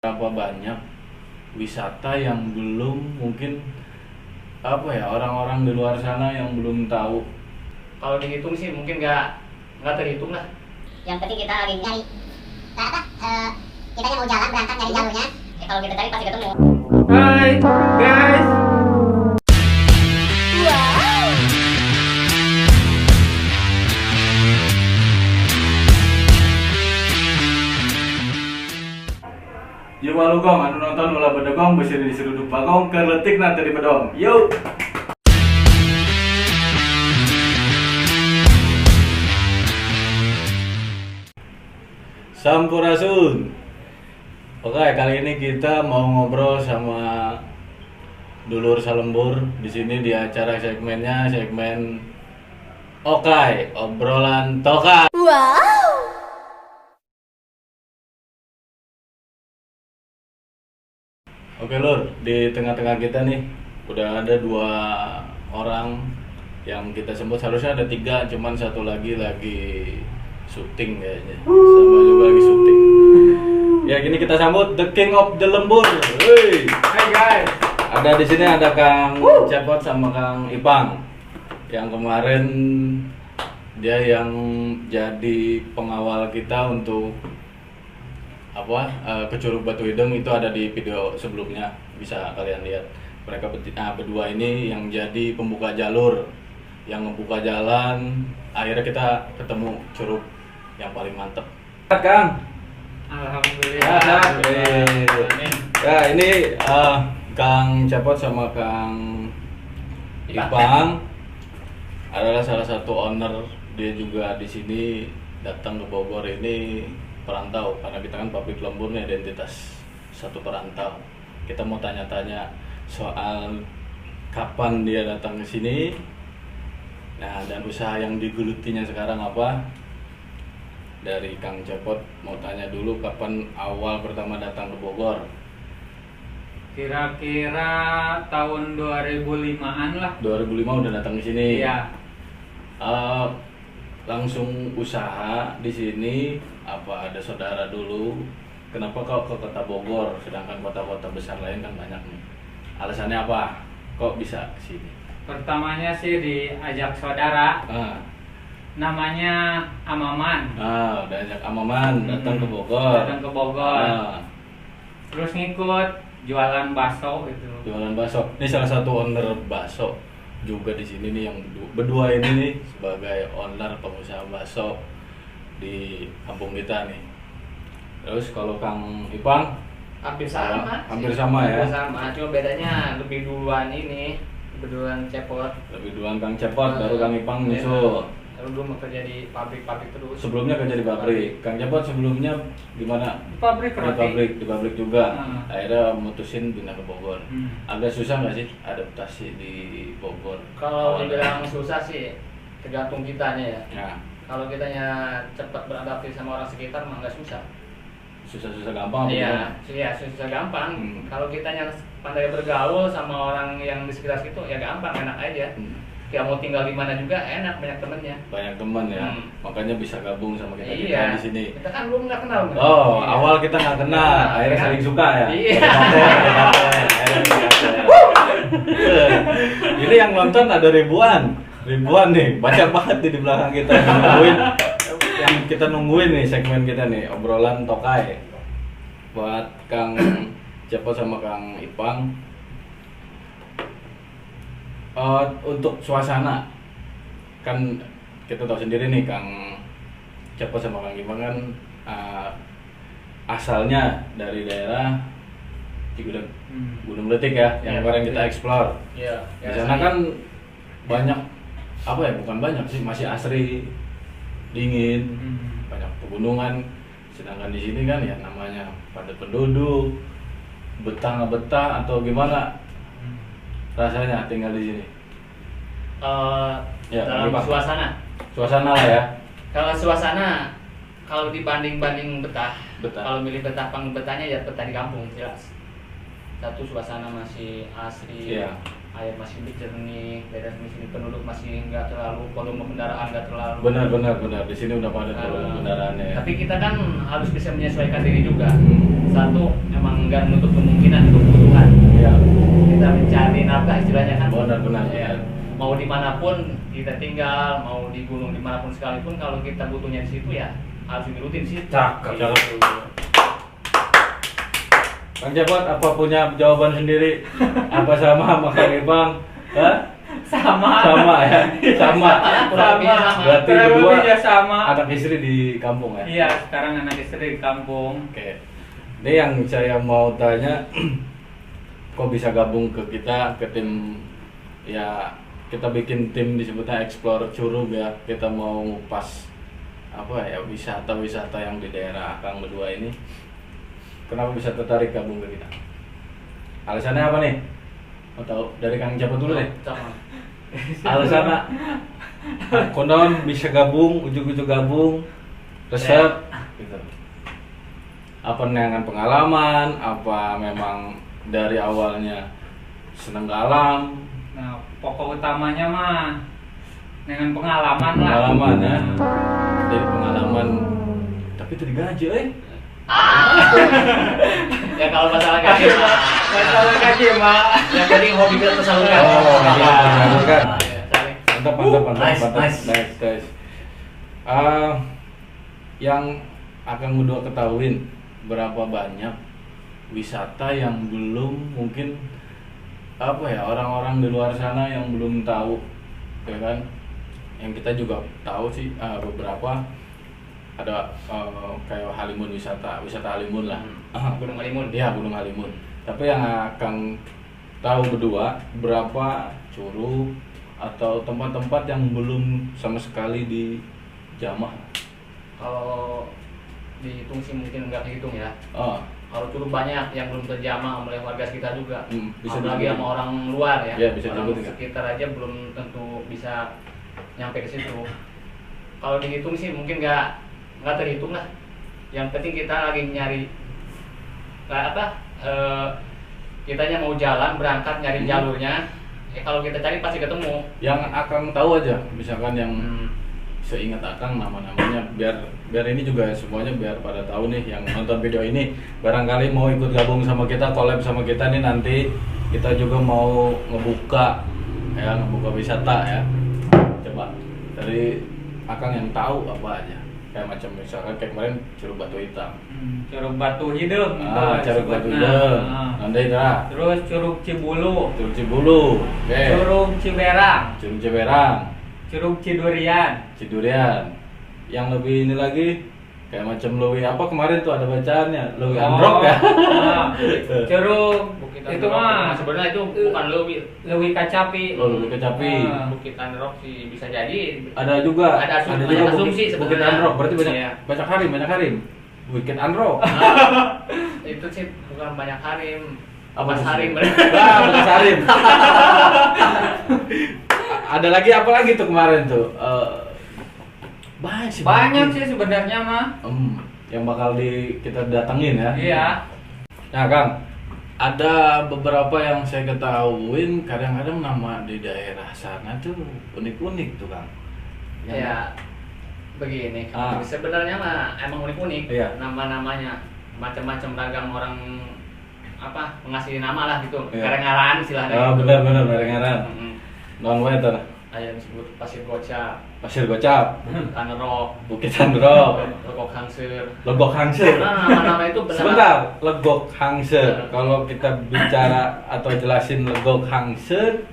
Berapa banyak wisata yang belum mungkin orang-orang di luar sana yang belum tahu. Kalau dihitung sih mungkin nggak terhitung lah. Yang penting kita lagi nyari kita mau jalan berangkat nyari jalurnya. Kalau kita cari pasti ketemu. Hai guys. Yuk walu gong, anu nonton ulah bedegong, besi di seruduk bagong, kerletik nanti di bedong. Yuk! Sampurasun. Oke, kali ini kita mau ngobrol sama dulur salembur di sini di acara segmen Okai, obrolan tokai. Oke Lur, di tengah-tengah kita nih udah ada 2 orang yang kita sebut, seharusnya ada 3, cuman satu lagi syuting kayaknya, sama juga lagi syuting. Ya gini kita sambut the king of the lembur. Hey. Hai guys. Ada di sini ada Kang Cepot sama Kang Ipang, yang kemarin dia yang jadi pengawal kita untuk ke Curug Batu Hideng. Itu ada di video sebelumnya, bisa kalian lihat. Mereka berdua ini yang jadi pembuka jalur, yang membuka jalan. Akhirnya kita ketemu curug yang paling mantep. Kang, Alhamdulillah. Ya ini Kang Cepot sama Kang Ipang adalah salah satu owner. Dia juga di sini datang ke Bogor ini perantau, karena kita kan pabrik lembur nih, identitas satu perantau. Kita mau tanya-tanya soal kapan dia datang ke sini, nah dan usaha yang digelutinya sekarang apa. Dari Kang Cepot mau tanya dulu, kapan awal pertama datang ke Bogor? Kira-kira tahun 2005-an lah. 2005 udah datang ke sini. Iya. Langsung usaha di sini, apa ada saudara dulu? Kenapa kau ke kota Bogor sedangkan kota-kota besar lain kan banyak nih? Alasannya apa? Kok bisa ke sini? Pertamanya sih diajak saudara. Namanya Amaman. Udah ajak Amaman datang ke Bogor. Datang ke Bogor. Terus ngikut jualan bakso itu. Jualan bakso. Ini salah satu owner bakso juga di sini nih, yang berdua ini nih sebagai owner pengusaha bakso di kampung kita nih. Terus kalau Kang Ipang Hampir sama. Hampir sama ya. Hampir sama, cuma bedanya lebih duluan Cepot. Lebih duluan Kang Cepot, baru Kang Ipang nyusul. Lalu dulu kerja di pabrik terus. Sebelumnya kerja di pabrik. Kang Cepot sebelumnya gimana? Di pabrik roti. Di pabrik juga. Akhirnya mutusin pindah ke Bogor. Agak susah nggak sih adaptasi di Bogor? Kalau dibilang susah sih tergantung kitanya ya. Nah, kalau kitanya cepat beradaptasi sama orang sekitar mah nggak susah. Susah-susah gampang. Iya, susah gampang. Kalau kitanya pandai bergaul sama orang yang di sekitar situ ya gampang, enak aja. Ya mau tinggal di mana juga enak, banyak temennya. Banyak teman ya, makanya bisa gabung sama kita di sini. Kita kan belum nggak kenal. Awal kita nggak kenal, akhirnya saling suka ya. Iya. Ini yang nonton ada ribuan nih, banyak banget di belakang kita yang kita nungguin nih segmen kita nih, obrolan tokai. Buat Kang Cepot sama Kang Ipang, untuk suasana kan kita tahu sendiri nih, Kang Cepot sama Kang Ipang kan asalnya dari daerah Cigudeg, Gunung Letik ya, yang kemarin kita explore. Iya. Di sana kan banyak bukan banyak sih, masih asri, dingin, banyak pegunungan. Sedangkan di sini kan ya namanya padat penduduk, betah nggak betah atau gimana rasanya tinggal di sini? Dalam suasana lah ya. Kalau suasana, kalau dibanding betah. Betah. Kalau milih betah, betahnya ya betah di kampung jelas. Satu suasana masih asri. Iya. air masih jernih, daerah di sini penduduk masih nggak terlalu, volume kendaraan nggak terlalu. Benar. Di sini udah padat kalau kendaraannya. Ya. Tapi kita kan harus bisa menyesuaikan diri juga. Satu, emang nggak menutup kemungkinan untuk kebutuhan. Iya. Kita mencari nafkah istilahnya kan. Benar. Ya. Mau dimanapun kita tinggal, mau di gunung dimanapun sekalipun, kalau kita butuhnya di situ ya harus dirutin di situ. Cakep. Gitu. Kang Cepot, apa punya jawaban sendiri? Apa sama Kang Ipang? Hah? Sama Ya? Sama. Kurang lebih sama. Berarti kurang berdua lebihnya sama. anak istri di kampung ya? Iya, sekarang anak istri di kampung. Oke. Ini yang saya mau tanya, kok bisa gabung ke kita, ke tim, ya kita bikin tim disebutnya Explore Curug ya. Kita mau ngupas apa ya, wisata yang di daerah Akang berdua ini. Kenapa bisa tertarik gabung ke kita? Alasannya apa nih? Mau tahu dari Kang Cepot dulu deh. Alasannya konon bisa gabung, ujung-ujung gabung, resep gitu. Apa dengan pengalaman, apa memang dari awalnya seneng ke alam? Nah, pokok utamanya mah dengan pengalaman lah. Pengalaman ya. Nah, Dari pengalaman, tapi itu digaji, Ya kalau masalah gaji mah, masalah gaji mah. yang penting hobi kita tersalurkan. Oh, hobi tersalurkan. Ya, saling. Mantap. Nice. Yang akan berdua ketahuin berapa banyak wisata yang belum mungkin apa ya, orang-orang di luar sana yang belum tahu, ya kan? Yang kita juga tahu sih beberapa ada kayak Halimun, wisata Halimun lah. Gunung Halimun. Iya, Gunung Halimun. Tapi yang akan tahu berdua berapa curug atau tempat-tempat yang belum sama sekali dijamah. Kalau dihitung sih mungkin nggak dihitung ya. Oh, Kalau curug banyak yang belum terjamah oleh warga sekitar juga. bisa Apalagi disebutin. sama orang luar ya. Iya, bisa orang disebutin, kan? sekitar aja belum tentu bisa nyampe ke situ. Kalau dihitung sih mungkin nggak terhitung lah. Yang penting kita lagi nyari kitanya mau jalan berangkat nyari jalurnya. Kalau kita cari pasti ketemu. Yang akan tahu aja, misalkan yang seingat Akang nama-namanya, biar ini juga semuanya biar pada tahu nih yang nonton video ini, barangkali mau ikut gabung sama kita, collab sama kita nih, nanti kita juga mau ngebuka wisata ya. Coba dari Akang yang tahu apa aja, kayak macam misalkan kayak kemarin Curug Batu Hitam, Curug Batu Hidup. Curug Batu Hitam, nanti Terus Curug Cibulu, Curug Cibulu, oke. Curug Ciberang, Curug Ciberang, Curug Cidurian. Yang lebih ini lagi kayak macam Lewi apa kemarin tuh ada bacaannya, Lewi Androk ya. Curug Bukit itu Androk. mah Sebenarnya itu bukan Lewi. Lewi Kacapi. Lewi Kecapi. Bukit Androk sih bisa jadi. Ada juga Ada asumsi Bukit sebenarnya. Androk, berarti banyak Iya. banyak harim. Bukit Androk. Itu sih bukan banyak harim. Apa Mas tuh? harim. Bekas harim. Ada lagi apa lagi tuh kemarin tuh? Banyak sih sebenarnya mah. Yang bakal kita datengin ya. Iya. Nah Kang, ada beberapa yang saya ketahuin kadang-kadang nama di daerah sana tuh unik-unik tuh Kang. Ya begini, Ah. sebenarnya mah emang unik-unik. Iya. Nama-namanya macam-macam ragam orang mengasih nama lah gitu. Iya. Ngaran istilahnya. Oh, benar barengan. Mm-mm. Non weather. Ada yang disebut Pasir Gocap, Pasir Gocap, Tanerok, Bukit Androk, Legok Hangsir. Legok Hangsir. Nah, nama-nama itu benar. Sebentar, Legok Hangsir. Kalau kita bicara atau jelasin Legok Hangsir,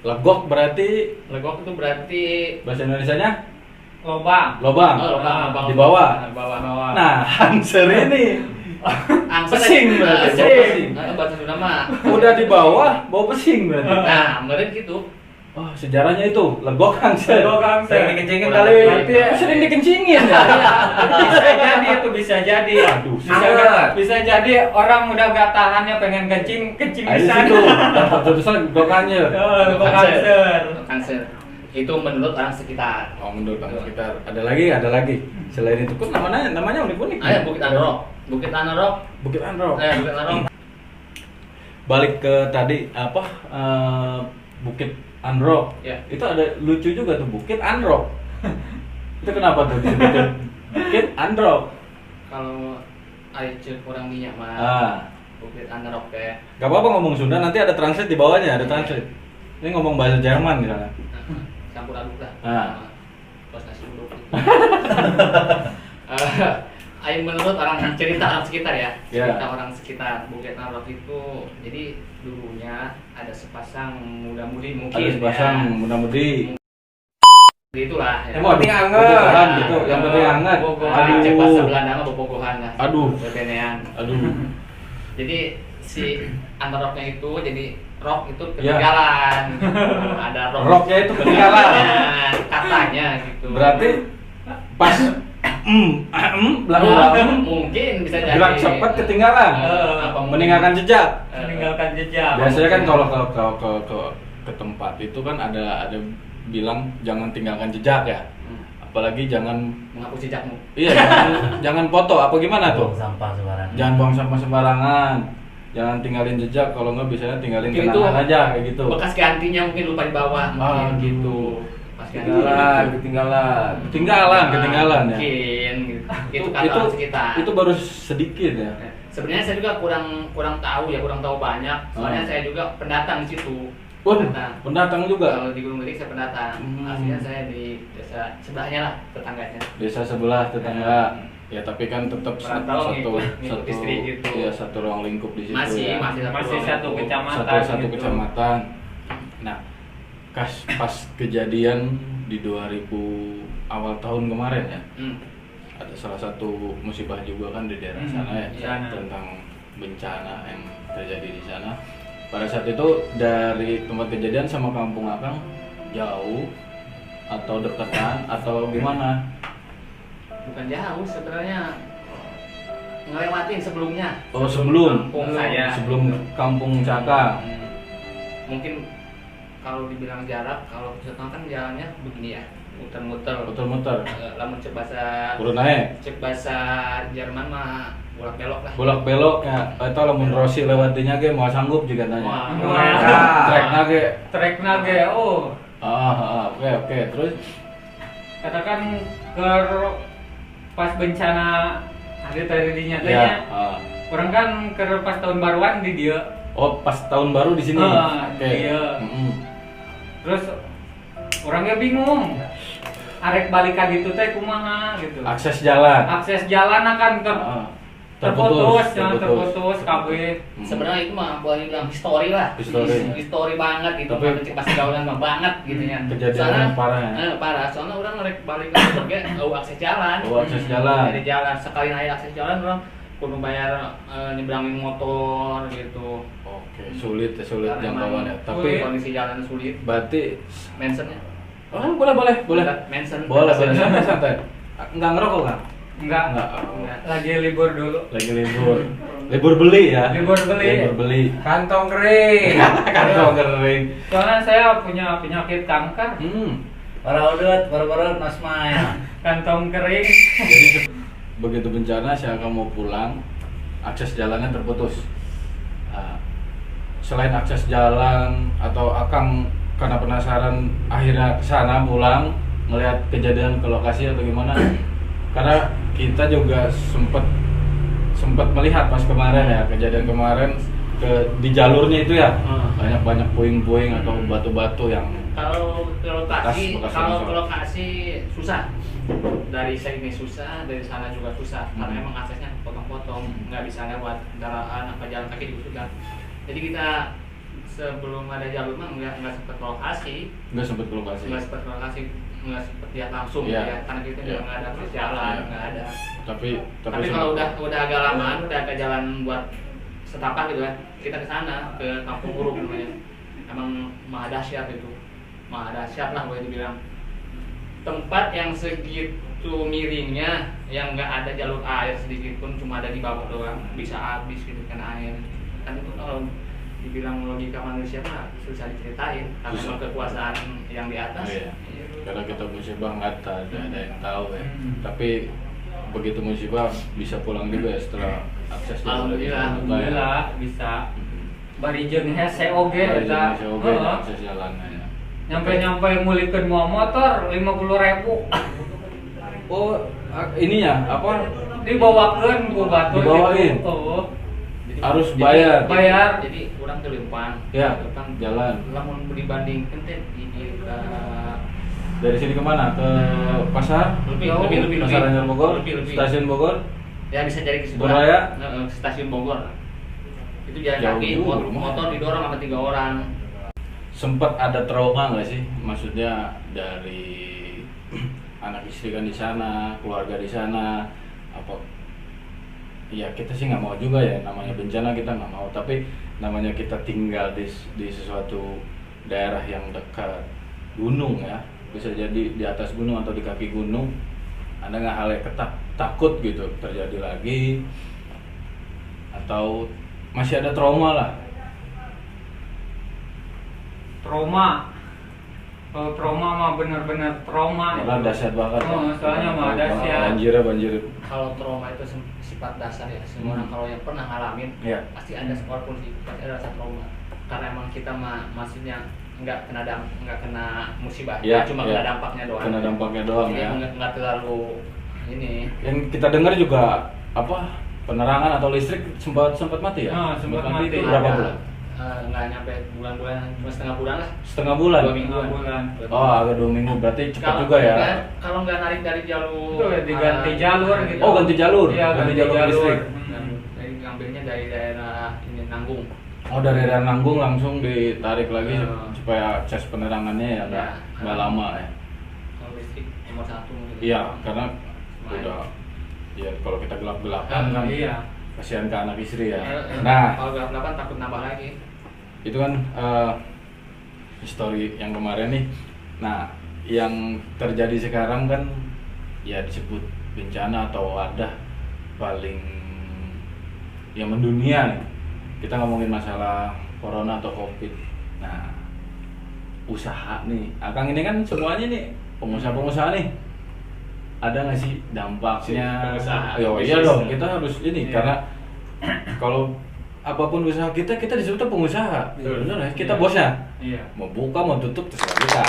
Legok berarti Legok itu berarti bahasa Indonesianya Lobang. lobang. lubang Di bawah. bawah. Nah, Hangsir ini Angser pesing berarti, pesing. bau pesing. Bahasa Sunda mah. udah di bawah, bau pesing berarti. Nah, meren gitu. Oh, sejarahnya itu Legok Hangsir. Legok Hangsir. Sering dikencingin Kurang kali. lebih. Sering dikencingin ya. Bisa jadi itu bisa jadi. Aduh, Bisa jadi orang udah gak tahannya pengen kencing di Ada sana. situ. Dapat tulisan Legok Hangsir. Legok Hangsir. Angser. Itu menurut orang sekitar. Oh, menurut orang sekitar. Ada lagi. Selain itu kok namanya unik-unik. Ada Bukit Androk. Bukit Androk. Bukit Androk. Bukit Androk. balik ke tadi apa Bukit Androk. Ya. Itu ada lucu juga tuh Bukit Androk. Itu kenapa tuh disebutin Bukit Androk? Kalau air kurang minyak mah Ah, Bukit Androk ya. gak apa-apa ngomong Sunda, nanti ada translate di bawahnya, ada translate. Ini ngomong bahasa Jerman misalnya. Campur aduk lah. Ah. Pas nasi uduk. Ayo menurut orang cerita orang sekitar ya, Ya. cerita orang sekitar Bukit Androk itu, jadi dulunya ada sepasang muda-mudi mungkin Ada sepasang ya. muda-mudi. Itulah. Ya. Yang penting anget gitu, yang penting anget. Bobogohan, cek bahasa Belanda mah bobogohan lah. Aduh. Bebenean. Aduh. Jadi si Androknya itu jadi rock itu Ya. ketinggalan. Ada rock. Rocknya itu ketinggalan. Katanya gitu. Berarti pas belakang mungkin bisa jadi. gerak cepat ketinggalan. Apa Meninggalkan jejak. Meninggalkan jejak. Biasanya kan kalau ke tempat itu kan ada bilang jangan tinggalkan jejak ya. Apalagi jangan menghapus jejakmu. iya jangan foto apa gimana tuh? Buang sampah sembarangan. Jangan buang sampah sembarangan. Jangan tinggalin jejak, kalau nggak biasanya tinggalin Mungkin kenangan itu aja kayak gitu. Bekas gantinya mungkin lupa dibawa mungkin Ah, gitu. Pas ganti. ketinggalan ya. Mungkin gitu. Itu kata orang sekitar. Itu baru sedikit ya. Sebenarnya saya juga kurang tahu banyak. Soalnya saya juga pendatang di situ. Wah, pendatang juga. Kalau di Gunung Gede saya pendatang. Aslinya saya di desa sebelahnya lah, tetangganya. Desa sebelah tetangga. Ya tapi kan tetap Merantau, satu ngikut istri gitu. ya satu ruang lingkup di situ Masih ya. Masih satu lingkup. kecamatan. Satu gitu. kecamatan. Nah, pas kejadian di 2000 awal tahun kemarin ya. Ada salah satu musibah juga kan di daerah sana ya, sana. tentang bencana yang terjadi di sana. Pada saat itu dari tempat kejadian sama kampung Akang jauh atau deketan atau gimana? Bukan jauh sebenarnya, ngelewatin sebelumnya. Oh sebelum Kampung saya. sebelum kampung Caka. Mungkin kalau dibilang jarak, kalau sekarang kan jalannya begini ya, muter-muter. Muter-muter. Lamun cek bahasa Turun naik. cek bahasa Jerman mah bolak belok lah. Bolak belok ya. Itu lamun Rossi lewatinya ge mau sanggup juga tanya. Wah. Trek nage. Trek nage, oh. Oke. Terus Katakan ke pas bencana ada tadi ya. dinyatanya. Orang kan ke pas tahun baruan di dia. Oh pas tahun baru di sini. Oke. Iya. Mm-mm. Terus orangnya bingung. Arek balikan itu teh kumaha gitu. Akses jalan. Akses jalan akan terputus KB. Sebenarnya itu mah boleh dibilang histori lah. Histori banget itu. Tapi- Cek bahasa gaulan mah banget gitu ya. Kejadian yang parah ya. Parah. Soalnya orang ngerek balik ke Jogja, akses jalan. Akses jalan. Dari jalan sekali naik akses jalan orang kudu bayar nyebrangin motor gitu. Oke, sulit Karena jangkauannya. emang Tapi kondisi jalan sulit. berarti Mentionnya. boleh. Mention. Boleh santai. Enggak ngerokok kan? Enggak. Enggak. Lagi libur dulu. Lagi libur. Libur beli ya. Libur beli. Kantong kering. Kantong kering. Soalnya saya punya penyakit kanker. Para udut, baru-baru nasmaya. Kantong kering. Jadi begitu bencana saya akan mau pulang, akses jalannya terputus. Nah, selain akses jalan atau Akang karena penasaran akhirnya ke sana pulang ngelihat kejadian ke lokasi atau gimana? Karena kita juga sempat melihat pas kemarin ya kejadian kemarin di jalurnya itu ya banyak puing-puing atau batu-batu yang Kalau ke lokasi, Bekas kalau longsor. ke lokasi susah. Dari sini susah, dari sana juga susah. Karena emang aksesnya potong-potong, nggak bisa lewat kendaraan apa jalan kaki juga susah. Jadi kita sebelum ada jalur mah nggak sempet ke lokasi, nggak sempat ke lokasi. nggak sempet lihat langsung Iya. ya. Karena kita Iya. juga nggak ada akses jalan, Iya. nggak ada. Tapi Tapi kalau udah agak lamaan, udah agak jalan buat setapak gitu kan, kita ke sana ke Kampung Uruk namanya. Emang maha dahsyat itu. Maha dahsyat lah boleh dibilang. Tempat yang segitu miringnya, yang nggak ada jalur air sedikit pun, cuma ada di bawah doang, bisa habis gitu kan air. Kan itu kalau dibilang logika manusia mah susah diceritain karena Susah. emang kekuasaan yang di atas. Iya. Karena kita musibah nggak ada yang tahu ya. Hmm. Tapi begitu musibah bisa pulang juga ya setelah akses jalan Alhamdulillah. dibuka ya. Alhamdulillah bisa. bari jeung hese oge eta. Oke, akses jalannya ya. Nyampe mulikeun moal motor 50.000. Oh, ininya apa? Dibawakeun ku batur Dibawain. gitu. Oh. Harus bayar. Bayar. Jadi kurang ke Limpang. Ya, Limpang jalan. Lamun dibandingkan teh di Dari sini kemana? Ke pasar? lebih Pasar Anyar Bogor? lebih. Stasiun Bogor? Ya bisa jadi ke situ. Buraya? Stasiun Bogor. Itu jalan Jauh kaki, juga, lumayan. motor didorong sama 3 orang. Sempat ada trauma nggak sih? Maksudnya dari anak istri kan di sana, keluarga di sana, apa? Ya kita sih nggak mau juga ya, namanya bencana kita nggak mau. Tapi namanya kita tinggal di sesuatu daerah yang dekat gunung ya, bisa jadi di atas gunung atau di kaki gunung. Ada nggak hal yang takut gitu terjadi lagi? Atau masih ada trauma lah? Trauma. Kalau trauma mah bener-bener trauma. Malah dahsyat banget. Oh, soalnya mah dahsyat. Banjir. Kalau trauma itu sifat dasar ya, semua orang kalau yang pernah ngalamin Iya. pasti ada walaupun sih pasti ada rasa trauma. Karena emang kita maksudnya nggak kena musibah, Iya, cuma iya. kena dampaknya doang. Kena dampaknya doang Jadi ya. nggak terlalu ini. Yang kita dengar juga apa? Penerangan atau listrik sempat mati ya? Ah, sempat mati. Itu berapa Ada, bulan? nggak nyampe bulan-bulan, cuma setengah bulan lah. Setengah bulan. 2 minggu. Bulan. Oh, agak 2 minggu. Berarti cepat Kalau juga ya. kalau nggak narik dari jalur, Itu ya, diganti jalur gitu. Oh, ganti jalur. Iya, ganti jalur. listrik. Jadi ngambilnya dari daerah ini Nanggung. Oh, dari daerah Nanggung langsung ditarik lagi Iya. supaya cas penerangannya ya nggak Iya. lama ya. Kalau listrik nomor 1 gitu. Iya, karena Lumayan. udah ya kalau kita gelap-gelapan kan Iya. kasihan ke anak istri ya. Eh, Nah, kalau gelap-gelapan takut nambah lagi. itu kan histori yang kemarin nih. Nah, yang terjadi sekarang kan ya disebut bencana atau wadah paling yang mendunia nih. Kita ngomongin masalah corona atau covid. Nah, usaha nih, Akang ini kan semuanya nih pengusaha-pengusaha nih. Ada nggak sih dampaknya? Pengusaha. Oh iya dong, kita harus ini Iya. karena kalau apapun usaha kita disebutnya pengusaha. Betul. Benar ya? Kita Iya. bosnya. Iya. Mau buka mau tutup terserah kita.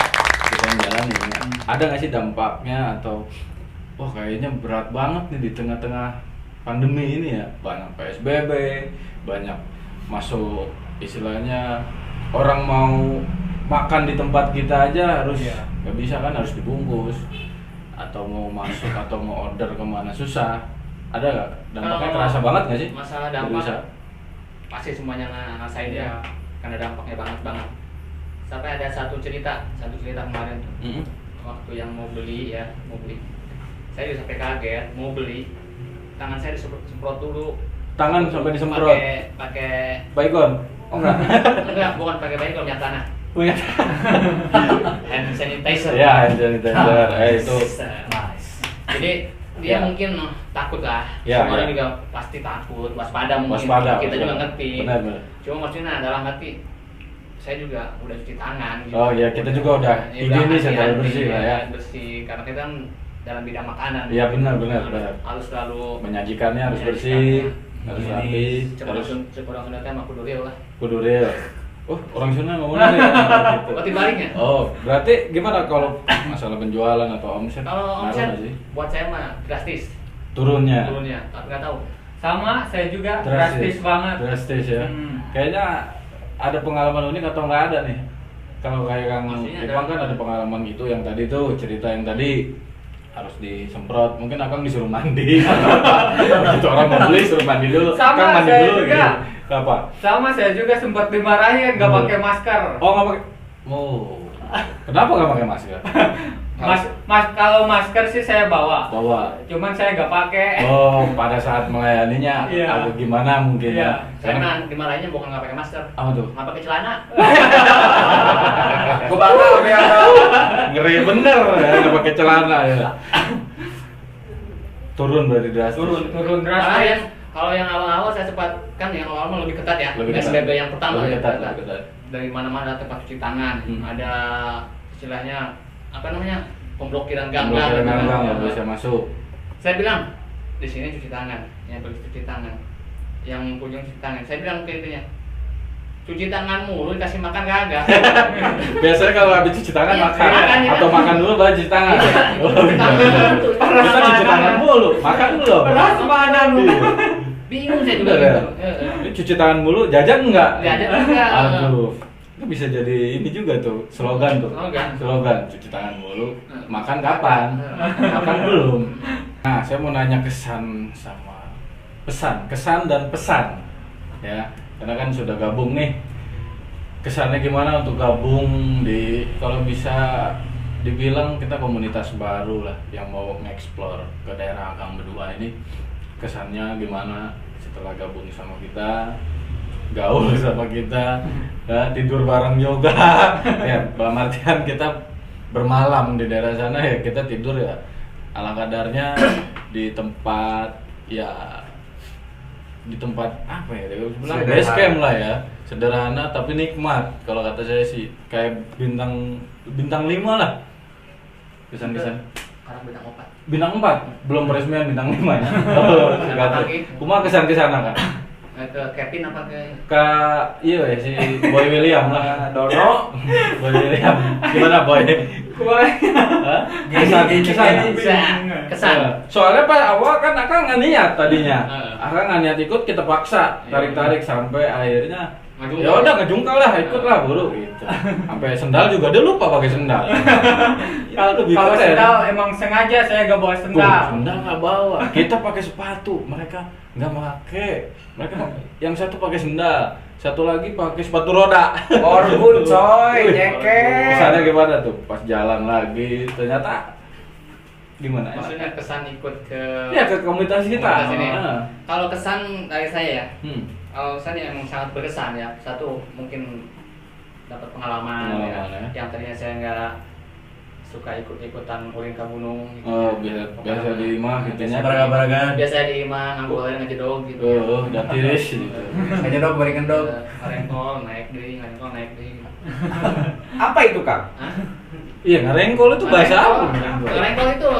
Kita yang jalanin. Ada nggak sih dampaknya atau wah kayaknya berat banget nih di tengah-tengah pandemi ini ya. Banyak PSBB, banyak masuk istilahnya orang mau makan di tempat kita aja harus Iya. nggak bisa kan, harus dibungkus atau mau masuk atau mau order kemana susah. Ada nggak dampaknya? Kalau Kerasa banget nggak sih? Masalah Dari dampak usaha? pasti semuanya ngerasain Iya. ya, karena dampaknya banget. Sampai ada satu cerita kemarin tuh. Mm-mm. Waktu yang mau beli, saya juga sampai kaget mau beli, tangan saya disemprot dulu. Tangan sampai disemprot. Pakai Baygon? Oh enggak. enggak, bukan pakai bayi, minyak tanah, Punya. hand sanitizer. Ya, hand sanitizer. Itu. Nice. Jadi dia Ya. mungkin takut lah. Ya, Semua orang ya. juga pasti takut, waspada mungkin. Waspada. Kita juga benar. ngerti. Benar. Cuma maksudnya adalah ngerti. Saya juga udah cuci tangan. Gitu. Oh iya, kita juga udah higienis ya, hati-hati, bersih lah ya. Bersih, karena kita kan dalam bidang makanan. Iya, benar. Harus selalu Menyajikannya harus menyajikan, bersih, ya. harus Higienis. rapi, Coba harus orang Sunda teh mah kudu real lah. kudu real. Oh, orang Sunda ngomongnya real gitu. Berarti baliknya. Oh, berarti gimana kalau masalah penjualan atau omset? Kalau Ngaruh omset nggak sih? buat saya mah drastis Turunnya. tapi nggak tahu. Sama, saya juga drastis banget. Drastis ya. Hmm. Kayaknya ada pengalaman unik atau nggak ada nih? Kalau kayak Kang Maksudnya Ipang kan ada pengalaman itu yang tadi tuh, cerita yang tadi harus disemprot, mungkin Akang disuruh mandi. Begitu orang mau beli suruh mandi dulu. Sama, Kang mandi saya dulu juga. gitu. Apa? Sama, saya juga sempat dimarahin nggak Hmm. pakai masker. Oh, nggak pakai. Oh. Kenapa nggak pakai masker? Kalau masker sih saya bawa. Bawa. Cuman saya nggak pakai. Oh, pada saat melayaninya Iya. agak gimana mungkin Iya. ya. Saya Karena mah dimarahinnya bukan nggak pakai masker, apa tuh? nggak pakai celana. Gue bangga ya. Ngeri bener ya, nggak pakai celana ya. Turun berarti drastis. Turun Malah drastis. kalau yang awal-awal saya sempat kan yang awal mah lebih ketat ya. Lebih ketat. PSBB yang pertama Lebih ya, ketat, lebih ketat. Dari mana-mana ada tempat cuci tangan, ada istilahnya apa namanya pemblokiran ganggang. Blokiran ganggang nggak bisa masuk. Saya bilang di sini cuci tangan, yang pergi cuci tangan, yang kunjung cuci tangan. Saya bilang ke itunya, cuci tangan mulu, dikasih makan kagak. Biasanya kalau habis cuci tangan Iya, makan makan, ya. atau makan dulu baru cuci tangan. Oh, iya. Kita cuci tangan mulu, makan belum? Beras mana lu? Iya. Bingung saya juga Bener ya? gitu. Ini cuci tangan mulu, jajan enggak? Jajan enggak. Aduh. Itu bisa jadi ini juga tuh, slogan tuh. Slogan. Cuci tangan mulu, makan kapan? Makan belum? Nah, saya mau nanya kesan sama kesan dan pesan. Ya, karena kan sudah gabung nih. Kesannya gimana untuk gabung di, kalau bisa dibilang kita komunitas baru lah yang mau nge-explore ke daerah Akang berdua ini. Kesannya gimana setelah gabung sama kita, gaul sama kita, ya, tidur bareng juga. Ya, Bang Martian, kita bermalam di daerah sana ya, kita tidur ya ala kadarnya di tempat ya, di tempat apa ya, bilang base camp lah ya, sederhana tapi nikmat. Kalau kata saya sih kayak bintang 5 lah kesan-kesan. Sekarang Bintang bintang 4. 4 belum peresmian bintang 5 ya. Oh, enggak tahu. Kumaha kesan-kesana kan? Ke Kevin apa ke Iya ya, si Boy William lah, Dono. Boy William. Gimana Boy? Hah? kesan. Soalnya pas awal kan Akang nggak niat tadinya. Heeh. Akang nggak niat ikut, kita paksa Iya. tarik-tarik sampai akhirnya Ngajungkal. ya udah ngejungkal lah, ikut lah buru gitu. Sampai sendal juga dia lupa pakai sendal. Ya, lebih Kalau keren. sendal emang sengaja saya gak bawa Tuh, sendal. sendal nggak bawa. Kita pakai sepatu, mereka nggak pakai. Mereka yang satu pakai sendal, satu lagi pakai sepatu roda. Orgun coy, nyeket. Kesannya gimana tuh? Pas jalan lagi, ternyata gimana? Maksudnya kesan ikut ke Ya ke komunitas kita. komunitas ini. Ah. Kalau kesan dari saya ya, Hmm. kesan yang sangat berkesan ya. Satu, mungkin dapat pengalaman ya, Pengalaman, ya. yang tadinya saya nggak suka ikut-ikutan ulin ke gunung gitu. Oh, biasa di imah gitu nya. Baraga-baraga. Biasa di imah nganggo air ngejedog gitu. Oh, udah tiris gitu. Aja dong, berikan dong. Ngarengkol naik deui, ngarengkol naik deui. Apa itu, Kang? Hah? Iya, ngarengkol itu bahasa apa? Ngarengkol itu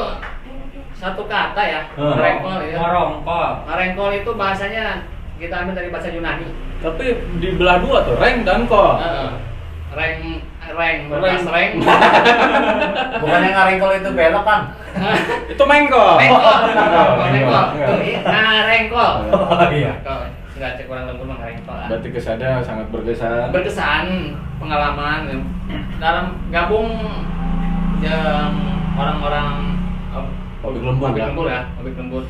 satu kata ya. Oh. Ngarengkol ya. Ngorongkol. Ngarengkol itu bahasanya kita ambil dari bahasa Yunani. Tapi dibelah dua tuh, reng dan kol. Beras reng. Bukannya ngarengkol itu belok, Kang? Itu mengkol. Rengkol. Mengkol. Rengkol. Oh iya. Enggak cek orang lembur mah rengkol. Berarti kesannya sangat berkesan. Berkesan pengalaman dalam gabung yang orang-orang Pabrik lembur ya. Pabrik lembur.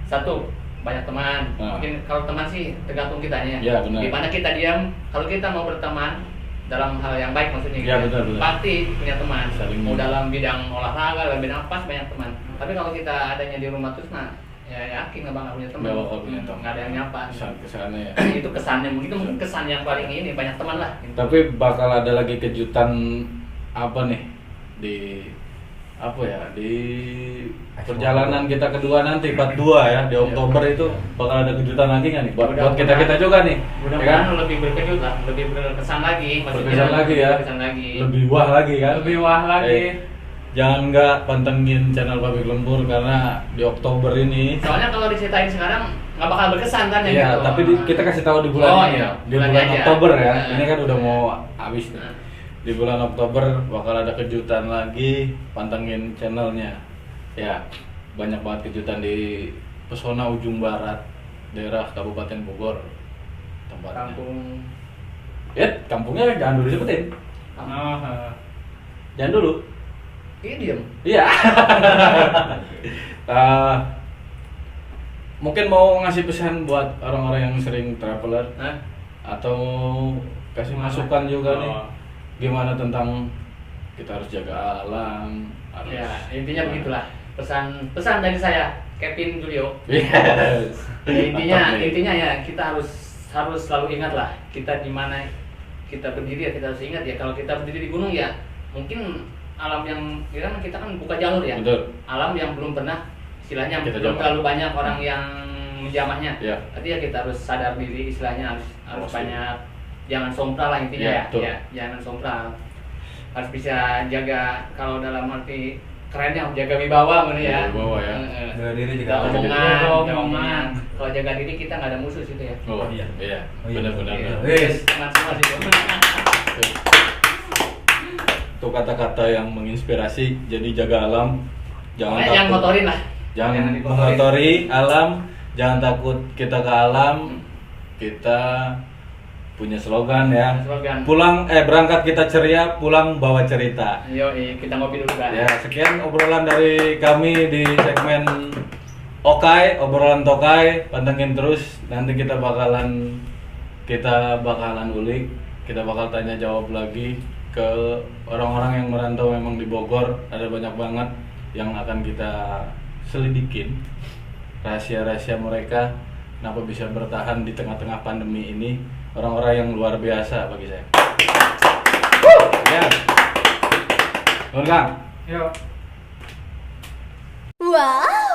Satu, banyak teman. Nah. Mungkin kalau teman sih tergantung kitanya. Ya, benar. Di mana kita diam, kalau kita mau berteman dalam hal yang baik maksudnya Ya, benar, benar. pasti punya teman. Saling- Mau dalam bidang olahraga, dalam bidang apa banyak teman. Tapi kalau kita adanya di rumah terus nah ya yakin nggak bakal punya teman. Nggak bakal punya teman. Nggak ada yang nyapa. Kesannya ya. Itu kesannya mungkin itu kesan yang paling ini banyak teman lah. Tapi bakal ada lagi kejutan apa nih di apa ya, di perjalanan kita kedua nanti part 2 ya di Oktober itu bakal ada kejutan lagi nggak nih buat kita juga nih, ya kan? Mudah-mudahan lebih berkejut lah, lebih berkesan lagi, Berkesan lagi ya, berkesan lagi. lebih wah lagi kan, Lebih wah lagi. jangan nggak pantengin channel Pabrik Lembur karena di Oktober ini. Soalnya kalau diceritain sekarang nggak bakal berkesan kan ya Iya, gitu. tapi kita kasih tahu di bulan Oh, ini, iya. di Bulannya bulan aja. Oktober ya. Nah. Ini kan udah mau habis nih. Nah. Di bulan Oktober bakal ada kejutan lagi, pantengin channelnya. Ya, banyak banget kejutan di pesona ujung barat daerah Kabupaten Bogor tempatnya. Kampung Kampungnya jangan dulu disebutin. Oh, Jangan dulu. ini diem. Iya. Mungkin mau ngasih pesan buat orang-orang yang sering traveler Hah? atau kasih masukan juga nih, gimana tentang kita harus jaga alam, harus Ya, intinya begitulah. Pesan dari saya, Kevin Julio. Yes. Ya, intinya Mantap nih. intinya ya kita harus selalu ingat lah kita di mana kita berdiri ya, kita harus ingat ya kalau kita berdiri di gunung ya mungkin alam yang kita kan buka jalur ya. Betul. Alam yang belum pernah istilahnya Kita belum jamah. terlalu banyak orang yang menjamahnya. Ya. Artinya kita harus sadar diri istilahnya harus Pasti. banyak, jangan sompral lah intinya Ya, ya. betul. Ya, jangan sompral. Harus bisa jaga kalau dalam arti kerennya jaga wibawa mana ya. Jaga wibawa ya. Jaga diri juga. Jaga omongan, Jaga jaga omongan. omongan. Kalau jaga diri kita nggak ada musuh situ ya. Oh Iya. iya, Oh, iya. benar-benar. Iya. Wis, semangat semua sih. Itu kata-kata yang menginspirasi. Jadi jaga alam, jangan Pokoknya jangan takut. kotorin lah. Jangan dikotorin. mengotori alam, jangan takut kita ke alam. Kita punya slogan ya. Slogan. Berangkat kita ceria, pulang bawa cerita. Yo, kita ngopi dulu kan. Ya, sekian obrolan dari kami di segmen Okai, obrolan Tokai. Pantengin terus, nanti kita bakalan ulik, kita bakal tanya jawab lagi ke orang-orang yang merantau memang di Bogor. Ada banyak banget yang akan kita selidikin rahasia-rahasia mereka, kenapa bisa bertahan di tengah-tengah pandemi ini. Orang-orang yang luar biasa bagi saya. Ya. Nuhun, Kang. Yuk. Wow.